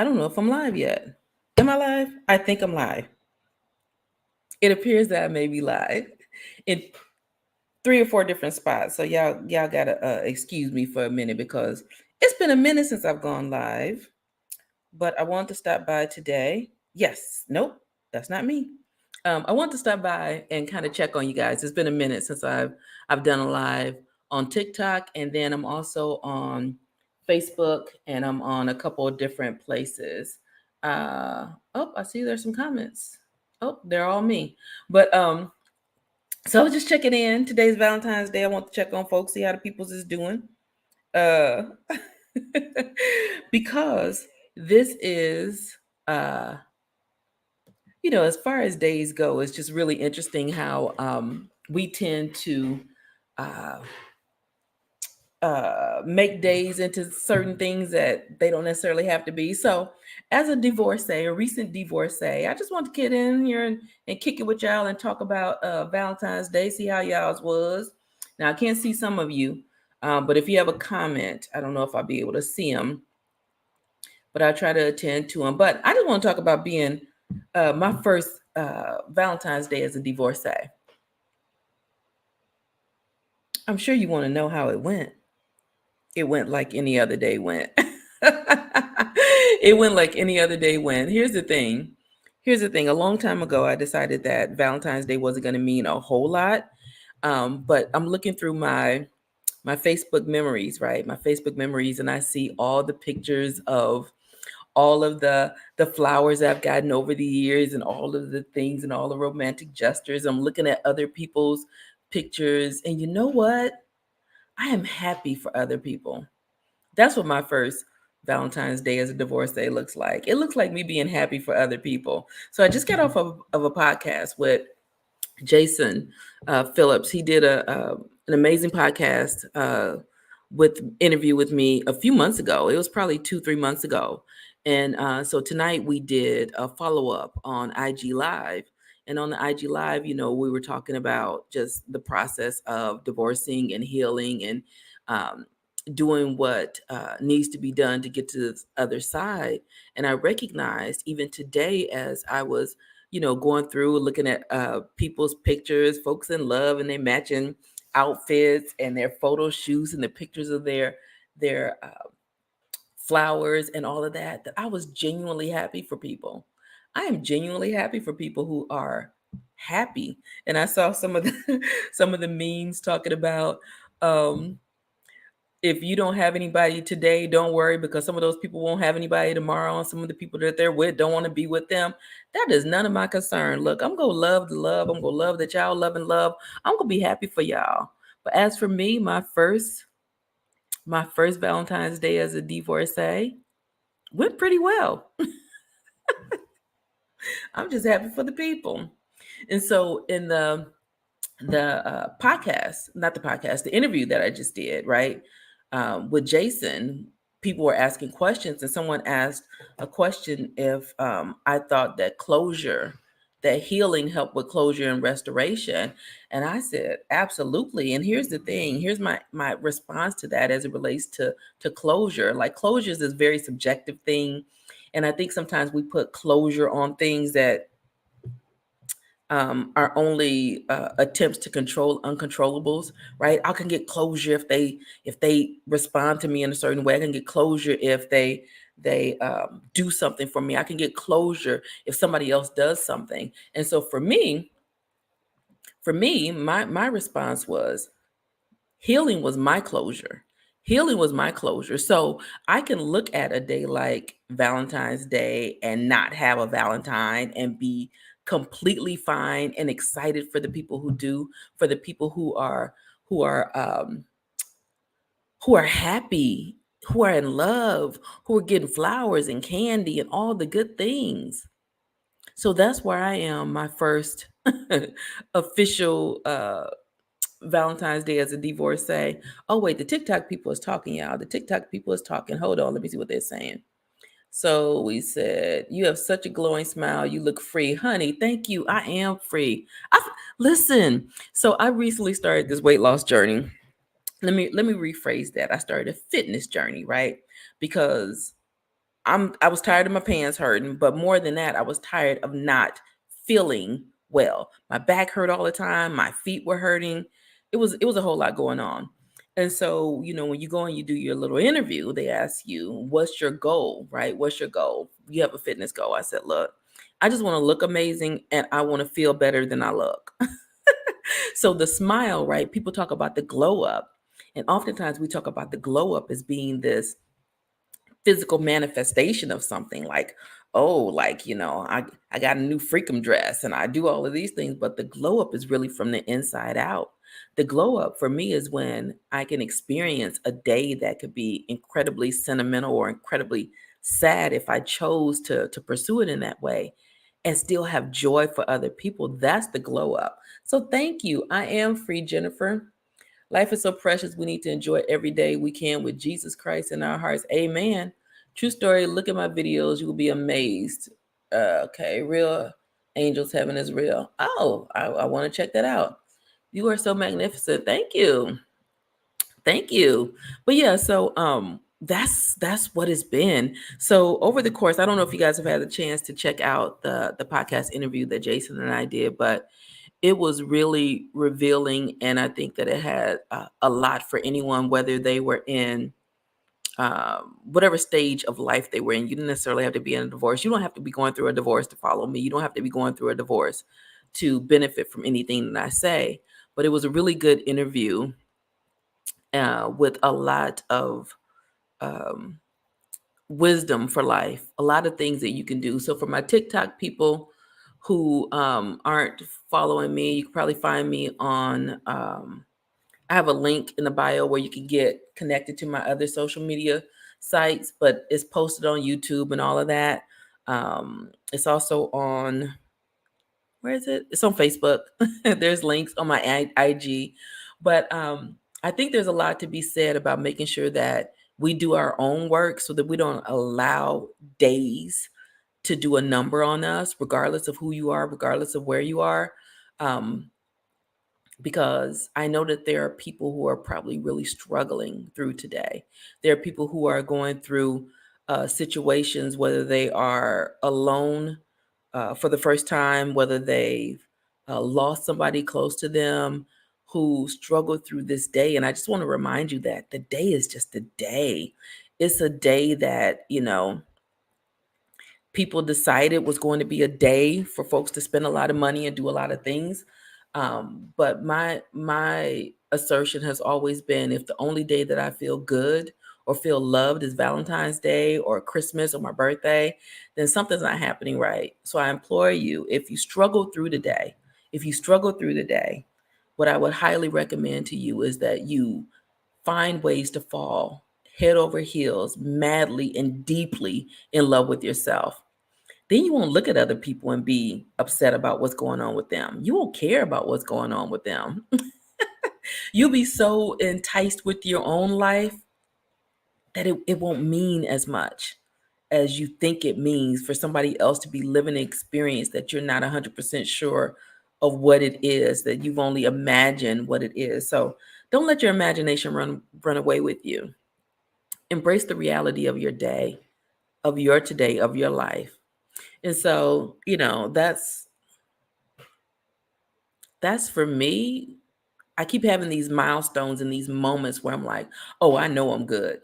I don't know if I'm live yet. Am I live? I think I'm live. It appears that I may be live in three or four different spots. So y'all gotta excuse me for a minute because it's been a minute since I've gone live. But I want to stop by today. Yes, nope, that's not me. I want to stop by and kind of check on you guys. It's been a minute since I've done a live on TikTok, and then I'm also on Facebook, and I'm on a couple of different places. Oh, I see there's some comments. Oh, they're all me. But so I was just checking in. Today's Valentine's Day. I want to check on folks, see how the people's is doing. Uh, because this is uh as far as days go, it's just really interesting how we tend to uh, make days into certain things that they don't necessarily have to be. So, as a divorcee, a recent divorcee, I just want to get in here and kick it with y'all and talk about Valentine's Day, see how y'all's was. Now, I can't see some of you, but if you have a comment, I don't know if I'll be able to see them, but I'll try to attend to them. But I just want to talk about being my first Valentine's Day as a divorcee. I'm sure you want to know how it went. It went like any other day went. It went like any other day went. Here's the thing. Here's the thing. A long time ago, I decided that Valentine's Day wasn't going to mean a whole lot. But I'm looking through my Facebook memories, right? My Facebook memories, and I see all the pictures of all of the flowers I've gotten over the years and all of the things and all the romantic gestures. I'm looking at other people's pictures, and you know what? I am happy for other people. That's what my first Valentine's Day as a divorcee looks like. It looks like me being happy for other people. So I just got off of a podcast with Jason Phillips. He did an amazing podcast with interview with me a few months ago. It was probably 2-3 months ago, and so tonight we did a follow up on IG Live. And on the IG Live, we were talking about just the process of divorcing and healing and doing what needs to be done to get to the other side. And I recognized even today as I was going through looking at people's pictures, folks in love and their matching outfits and their photo shoots and the pictures of their flowers and all of that, that I was genuinely happy for people. I am genuinely happy for people who are happy. And I saw some of the some of the memes talking about um if you don't have anybody today, don't worry, because some of those people won't have anybody tomorrow, and some of the people that they're with don't want to be with them. That is none of my concern. Look, I'm gonna love the love. I'm gonna love that y'all love and love. I'm gonna be happy for y'all. But as for me, my first Valentine's Day as a divorcee went pretty well. I'm just happy for the people. And so in the podcast, not the podcast, the interview that I just did, right, with Jason, people were asking questions, and someone asked a question if I thought that closure, that healing helped with closure and restoration. And I said, absolutely. And here's the thing, here's my response to that as it relates to closure. Like, closure is this very subjective thing. And I think sometimes we put closure on things that are only attempts to control uncontrollables, right? I can get closure if they respond to me in a certain way. I can get closure if they do something for me. I can get closure if somebody else does something. And so for me, my response was healing was my closure. Healing was my closure. So I can look at a day like Valentine's Day and not have a Valentine and be completely fine and excited for the people who do, for the people who are who are happy, who are in love, who are getting flowers and candy and all the good things. So that's where I am, my first official Valentine's Day as a divorcee. Oh wait, the TikTok people is talking, y'all. The TikTok people is talking. Hold on, let me see what they're saying. So we said, "You have such a glowing smile. You look free, honey. Thank you. I am free. Listen. So I recently started this weight loss journey. Let me rephrase that. I started a fitness journey, right? Because I was tired of my pants hurting, but more than that, I was tired of not feeling well. My back hurt all the time, my feet were hurting. It was a whole lot going on. And so, when you go and you do your little interview, they ask you, what's your goal, right? What's your goal? You have a fitness goal. I said, look, I just want to look amazing and I want to feel better than I look. So the smile, right? People talk about the glow up. And oftentimes we talk about the glow up as being this physical manifestation of something like, oh, like, I got a new freakum dress and I do all of these things, but the glow up is really from the inside out. The glow up for me is when I can experience a day that could be incredibly sentimental or incredibly sad if I chose to pursue it in that way and still have joy for other people. That's the glow up. So thank you. I am free, Jennifer. Life is so precious. We need to enjoy every day we can with Jesus Christ in our hearts. Amen. True story. Look at my videos. You will be amazed. Okay. Real angels. Heaven is real. Oh, I want to check that out. You are so magnificent. Thank you. Thank you. But yeah, so that's what it's been. So over the course, I don't know if you guys have had the chance to check out the podcast interview that Jason and I did, but it was really revealing, and I think that it had a lot for anyone, whether they were in whatever stage of life they were in. You didn't necessarily have to be in a divorce. You don't have to be going through a divorce to follow me. You don't have to be going through a divorce to benefit from anything that I say. But it was a really good interview with a lot of um, wisdom for life, a lot of things that you can do. So for my TikTok people who aren't following me, you can probably find me on, I have a link in the bio where you can get connected to my other social media sites, but it's posted on YouTube and all of that. It's also on, where is it? It's on Facebook. There's links on my IG. But I think there's a lot to be said about making sure that we do our own work so that we don't allow days to do a number on us, regardless of who you are, regardless of where you are. Um, because I know that there are people who are probably really struggling through today. There are people who are going through situations, whether they are alone for the first time, whether they've lost somebody close to them, who struggle through this day. And I just want to remind you that the day is just a day. It's a day that, people decided was going to be a day for folks to spend a lot of money and do a lot of things. But my assertion has always been, if the only day that I feel good or feel loved is Valentine's Day or Christmas or my birthday, then something's not happening right. So I implore you, if you struggle through the day, what I would highly recommend to you is that you find ways to fall head over heels, madly and deeply in love with yourself. Then you won't look at other people and be upset about what's going on with them. You won't care about what's going on with them. You'll be so enticed with your own life that it won't mean as much as you think it means for somebody else to be living an experience that you're not 100% sure of what it is, that you've only imagined what it is. So don't let your imagination run away with you. Embrace the reality of your day, of your today, of your life. And so, that's for me. I keep having these milestones and these moments where I'm like, oh, I know I'm good.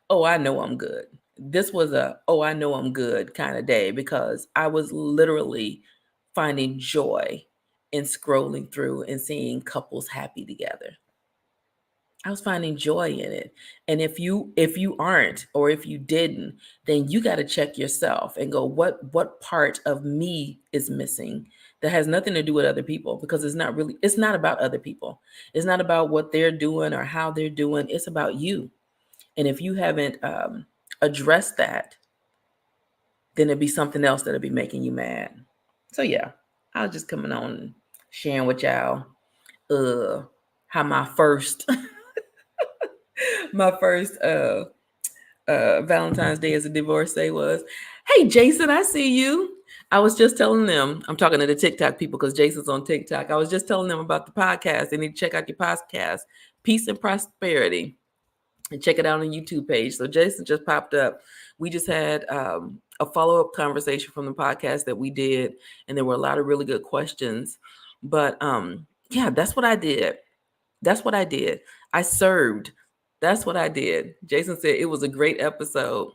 Oh, I know I'm good. This was oh, I know I'm good kind of day because I was literally finding joy in scrolling through and seeing couples happy together. I was finding joy in it. And if you aren't, or if you didn't, then you got to check yourself and go, what part of me is missing that has nothing to do with other people, because it's not about other people. It's not about what they're doing or how they're doing. It's about you. And if you haven't addressed that, then it'd be something else that'll be making you mad. So yeah, I was just coming on and sharing with y'all how my first my first Valentine's Day as a divorcee was. Hey, Jason, I see you. I was just telling them, I'm talking to the TikTok people because Jason's on TikTok. I was just telling them about the podcast. They need to check out your podcast, Peace and Prosperity. and check it out on the YouTube page. So Jason just popped up. We just had a follow-up conversation from the podcast that we did, and there were a lot of really good questions. But yeah, that's what I did. That's what I did. I served. That's what I did. Jason said it was a great episode.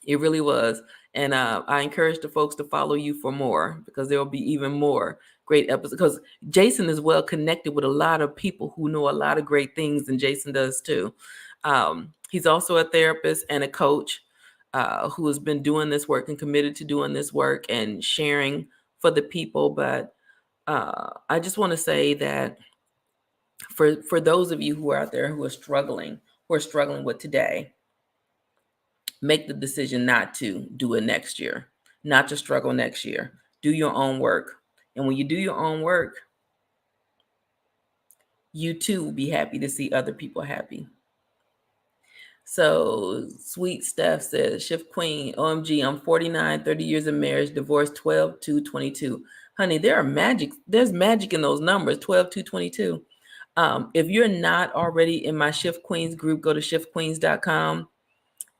It really was. And I encourage the folks to follow you for more, because there will be even more great episodes. Because Jason is well connected with a lot of people who know a lot of great things, and Jason does too. He's also a therapist and a coach who has been doing this work and committed to doing this work and sharing for the people. But I just want to say that for those of you who are out there who are struggling with today, make the decision not to do it next year, not to struggle next year. Do your own work. And when you do your own work, you too will be happy to see other people happy. So Sweet Steph says, Shift Queen, OMG, I'm 49, 30 years of marriage, divorced 12 to 22. Honey, there's magic in those numbers, 12 to 22. If you're not already in my Shift Queens group, go to shiftqueens.com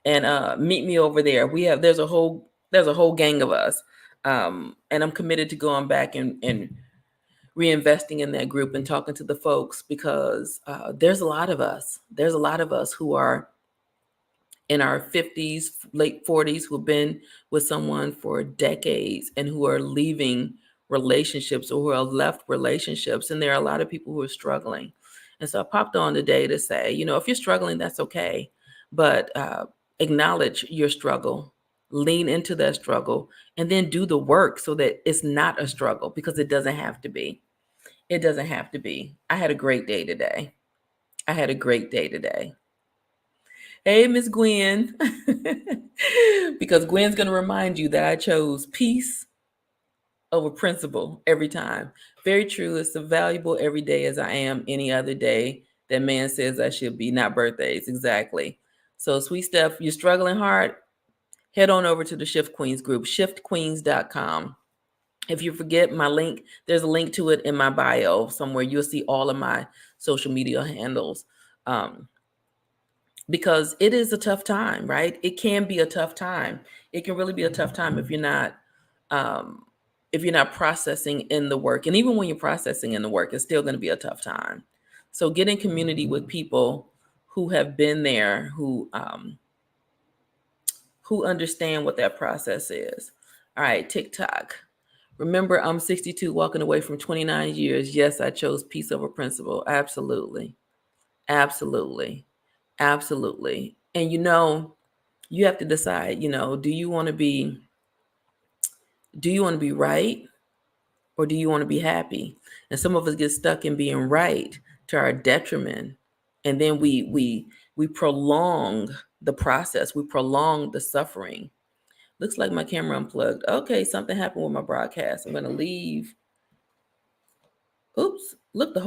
and meet me over there. There's a whole gang of us. And I'm committed to going back and reinvesting in that group and talking to the folks, because there's a lot of us. There's a lot of us who are in our 50s, late 40s, who've been with someone for decades and who are leaving relationships or who have left relationships. And there are a lot of people who are struggling. And so I popped on today to say, if you're struggling, that's okay. But acknowledge your struggle, lean into that struggle, and then do the work so that it's not a struggle, because it doesn't have to be. It doesn't have to be. I had a great day today. Hey, Miss Gwen. Because Gwen's going to remind you that I chose peace over principle every time. Very true. It's as valuable every day as I am any other day that man says I should be, not birthdays. Exactly. So, Sweet Steph, you're struggling hard, head on over to the Shift Queens group, shiftqueens.com. If you forget my link, there's a link to it in my bio somewhere. You'll see all of my social media handles. Because it is a tough time, right? It can be a tough time. It can really be a tough time if you're not processing in the work. And even when you're processing in the work, it's still going to be a tough time. So get in community with people who have been there, who understand what that process is. All right, TikTok. Remember, I'm 62, walking away from 29 years. Yes, I chose peace over principle. Absolutely. Absolutely. Absolutely. And you have to decide, do you want to be right, or do you want to be happy? And some of us get stuck in being right to our detriment. And then we prolong the process. We prolong the suffering. Looks like my camera unplugged. Okay, something happened with my broadcast. I'm going to leave. Oops. Look, the